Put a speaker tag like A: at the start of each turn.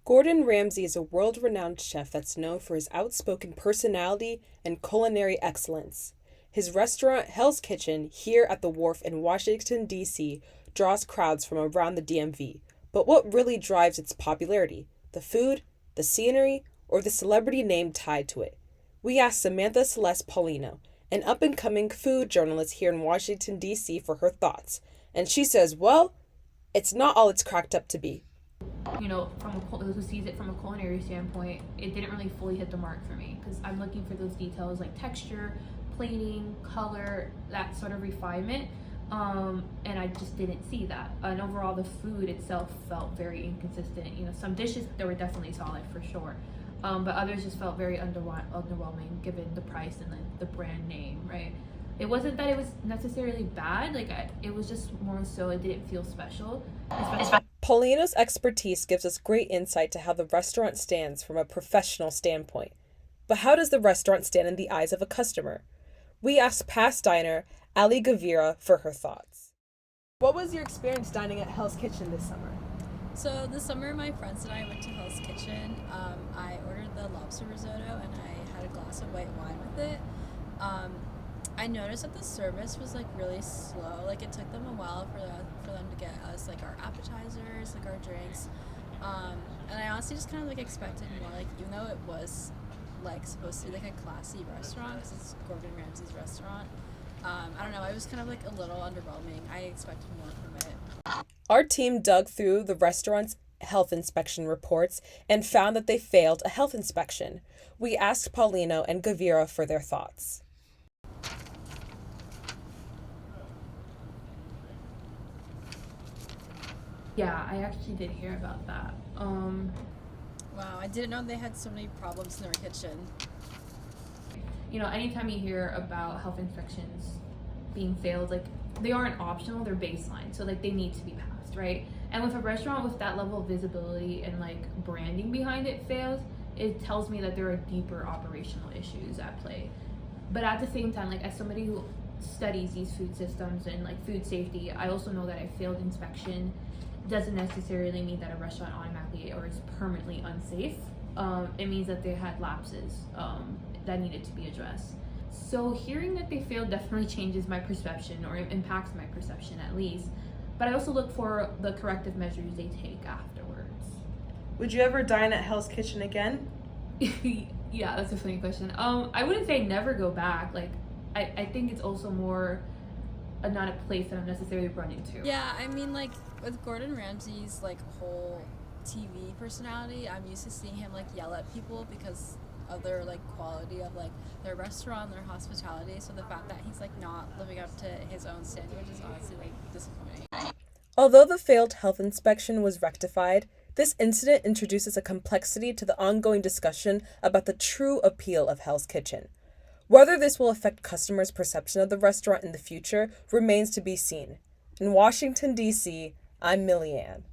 A: Gordon Ramsay is a world-renowned chef that's known for his outspoken personality and culinary excellence. His restaurant, Hell's Kitchen, here at the Wharf in Washington, D.C., draws crowds from around the DMV. But what really drives its popularity? The food, the scenery, or the celebrity name tied to it? We asked Samantha Celeste Paulino, an up-and-coming food journalist here in Washington, D.C., for her thoughts. And she says, well, it's not all it's cracked up to be.
B: Those who sees it from a culinary standpoint, it didn't really fully hit the mark for me because I'm looking for those details like texture, plating, color, that sort of refinement. And I just didn't see that. And overall, the food itself felt very inconsistent. Some dishes that were definitely solid for sure, but others just felt very underwhelming given the price and the brand name. Right? It wasn't that it was necessarily bad. It was just more so it didn't feel special.
A: Paulino's expertise gives us great insight to how the restaurant stands from a professional standpoint. But how does the restaurant stand in the eyes of a customer? We asked past diner Ali Gavira for her thoughts. What was your experience dining at Hell's Kitchen this summer?
C: So this summer, my friends and I went to Hell's Kitchen. I ordered the lobster risotto and I had a glass of white wine with it. I noticed that the service was really slow. It took them a while for them to get us our appetizers, our drinks. And I honestly just kind of expected more. Even though it was supposed to be a classy restaurant because it's Gordon Ramsay's restaurant. I don't know. It was kind of a little underwhelming. I expected more from it.
A: Our team dug through the restaurant's health inspection reports and found that they failed a health inspection. We asked Paulino and Gavira for their thoughts.
B: Yeah, I actually did hear about that.
C: Wow, I didn't know they had so many problems in their kitchen.
B: Anytime you hear about health inspections being failed, they aren't optional, they're baseline. So they need to be passed, right? And with a restaurant with that level of visibility and branding behind it fails, it tells me that there are deeper operational issues at play. But at the same time, as somebody who studies these food systems and food safety, I also know that a failed inspection doesn't necessarily mean that a restaurant automatically or is permanently unsafe. It means that they had lapses that needed to be addressed. So hearing that they failed definitely changes my perception, or impacts my perception at least. But I also look for the corrective measures they take afterwards.
A: Would you ever dine at Hell's Kitchen again?
B: Yeah, that's a funny question. I wouldn't say never go back. I think it's also more not a place that I'm necessarily running to.
C: Yeah, I mean, with Gordon Ramsay's whole TV personality, I'm used to seeing him yell at people because of their quality of their restaurant, their hospitality. So the fact that he's not living up to his own standards is honestly disappointing.
A: Although the failed health inspection was rectified, this incident introduces a complexity to the ongoing discussion about the true appeal of Hell's Kitchen. Whether this will affect customers' perception of the restaurant in the future remains to be seen. In Washington, D.C., I'm Millie Ann.